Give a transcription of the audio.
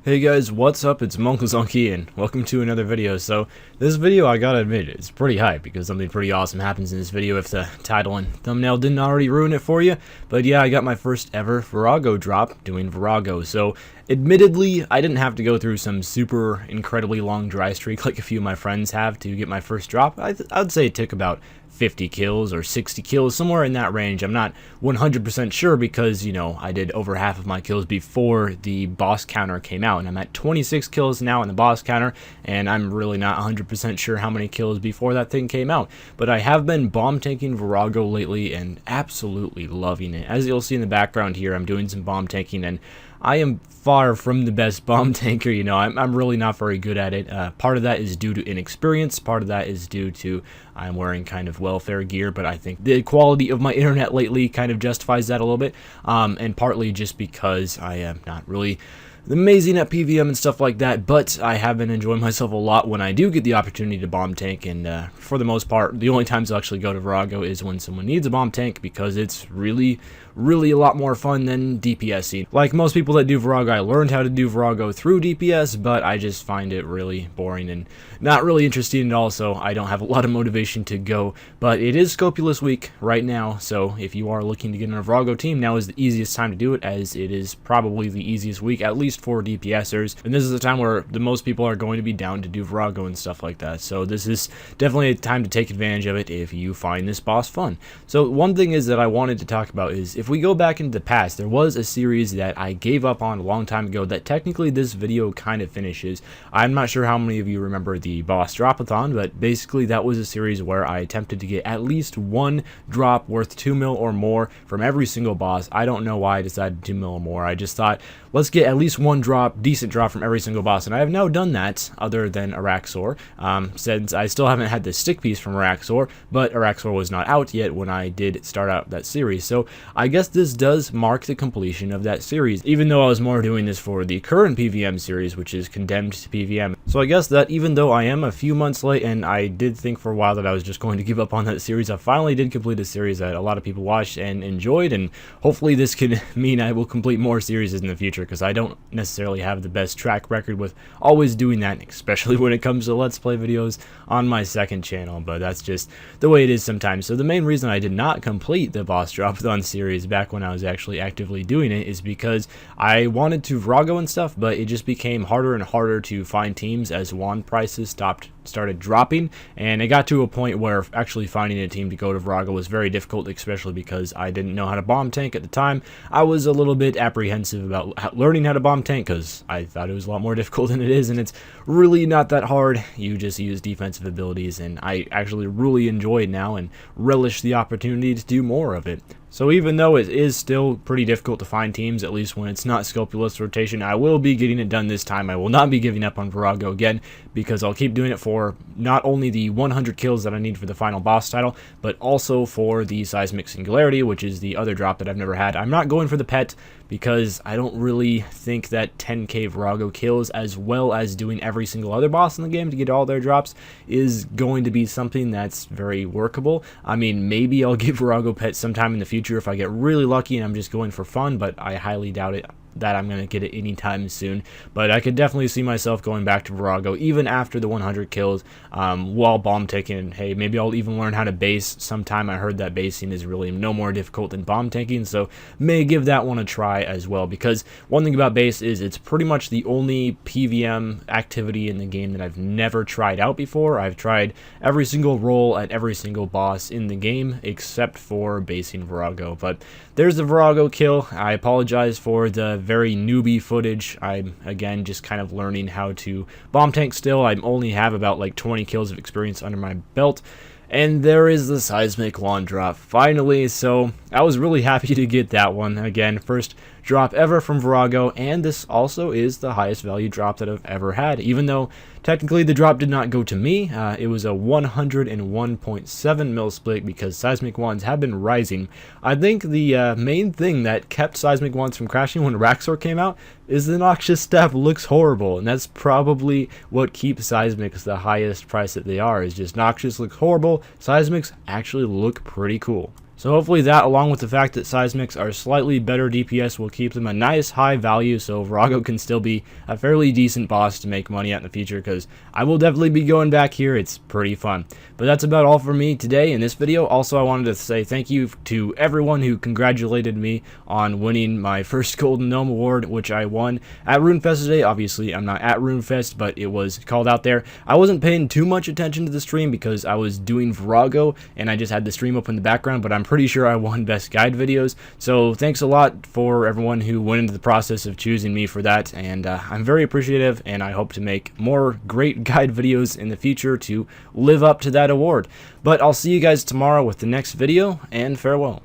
Hey guys, what's up? It's munclesonkey and welcome to another video. So this video, I gotta admit, it's pretty hype because something pretty awesome happens in this video if the title and thumbnail didn't already ruin it for you. But yeah, I got my first ever Vorago drop doing Vorago. So admittedly, I didn't have to go through some super incredibly long dry streak like a few of my friends have to get my first drop. I'd say it took about 50 kills or 60 kills, somewhere in that range. I'm not 100% sure because, you know, I did over half of my kills before the boss counter came out, and I'm at 26 kills now in the boss counter, and I'm really not 100% sure how many kills before that thing came out. But I have been bomb tanking Vorago lately and absolutely loving it. As you'll see in the background here, I'm doing some bomb tanking, and I am far from the best bomb tanker. You know, I'm really not very good at it. Part of that is due to inexperience, part of that is due to I'm wearing kind of welfare gear, but I think the quality of my internet lately kind of justifies that a little bit, and partly just because I am not really amazing at PVM and stuff like that, but I have been enjoying myself a lot when I do get the opportunity to bomb tank, and for the most part, the only times I actually go to Vorago is when someone needs a bomb tank, because it's really a lot more fun than DPSing. Like most people that do Vorago, I learned how to do Vorago through DPS, but I just find it really boring and not really interesting at all, so I don't have a lot of motivation to go. But it is Scopulus week right now, so if you are looking to get in a Vorago team, now is the easiest time to do it, as it is probably the easiest week, at least for DPSers, and this is the time where the most people are going to be down to do Vorago and stuff like that, so this is definitely a time to take advantage of it if you find this boss fun. So one thing is that I wanted to talk about is, if we go back into the past, there was a series that I gave up on a long time ago that technically this video kind of finishes. I'm not sure how many of you remember the Boss Dropathon, but basically that was a series where I attempted to get at least one drop worth 2 mil or more from every single boss. I don't know why I decided 2 mil or more. I just thought, let's get at least one decent drop from every single boss, and I have now done that, other than Araxor, since I still haven't had the stick piece from Araxor, but Araxor was not out yet when I did start out that series, so I guess this does mark the completion of that series, even though I was more doing this for the current PVM series, which is Condemned to PVM. So I guess that even though I am a few months late, and I did think for a while that I was just going to give up on that series, I finally did complete a series that a lot of people watched and enjoyed, and hopefully this can mean I will complete more series in the future, because I don't necessarily have the best track record with always doing that, especially when it comes to Let's Play videos on my second channel, but that's just the way it is sometimes. So the main reason I did not complete the Boss Dropathon series back when I was actually actively doing it is because I wanted to Vorago and stuff, but it just became harder and harder to find teams as wand prices started dropping, and it got to a point where actually finding a team to go to Vorago was very difficult, especially because I didn't know how to bomb tank at the time. I was a little bit apprehensive about learning how to bomb tank because I thought it was a lot more difficult than it is, and it's really not that hard. You just use defensive abilities, and I actually really enjoy it now and relish the opportunity to do more of it. So even though it is still pretty difficult to find teams, at least when it's not Scopulus rotation, I will be getting it done this time. I will not be giving up on Vorago again, because I'll keep doing it for not only the 100 kills that I need for the final boss title, but also for the Seismic Singularity, which is the other drop that I've never had. I'm not going for the pet, because I don't really think that 10k Vorago kills, as well as doing every single other boss in the game to get all their drops, is going to be something that's very workable. I mean, maybe I'll give Vorago pet sometime in the future if I get really lucky and I'm just going for fun, but I highly doubt it that I'm going to get it anytime soon. But I could definitely see myself going back to Vorago even after the 100 kills, while bomb taking. Hey, maybe I'll even learn how to base sometime. I heard that basing is really no more difficult than bomb taking, so may give that one a try as well, because one thing about base is it's pretty much the only PVM activity in the game that I've never tried out before. I've tried every single role at every single boss in the game except for basing Vorago. But there's the Vorago kill. I apologize for the very newbie footage. I'm again just kind of learning how to bomb tank still. I only have about like 20 kills of experience under my belt. And there is the Seismic wand drop finally, so I was really happy to get that one. Again, first drop ever from Vorago, and this also is the highest value drop that I've ever had, even though technically the drop did not go to me. It was a 101.7 mil split, because Seismic wands have been rising. I think the main thing that kept Seismic wands from crashing when Araxor came out is the Noxious Staff looks horrible, and that's probably what keeps Seismics the highest price that they are, is just Noxious looks horrible, Seismics actually look pretty cool. So hopefully that, along with the fact that Seismics are slightly better DPS, will keep them a nice high value, so Vorago can still be a fairly decent boss to make money at in the future, because I will definitely be going back here. It's pretty fun. But that's about all for me today in this video. Also, I wanted to say thank you to everyone who congratulated me on winning my first Golden Gnome award, which I won at RuneFest today. Obviously, I'm not at RuneFest, but it was called out there. I wasn't paying too much attention to the stream because I was doing Vorago, and I just had the stream up in the background, but I'm pretty sure I won Best Guide Videos. So thanks a lot for everyone who went into the process of choosing me for that, and I'm very appreciative, and I hope to make more great guide videos in the future to live up to that award. But I'll see you guys tomorrow with the next video, and farewell.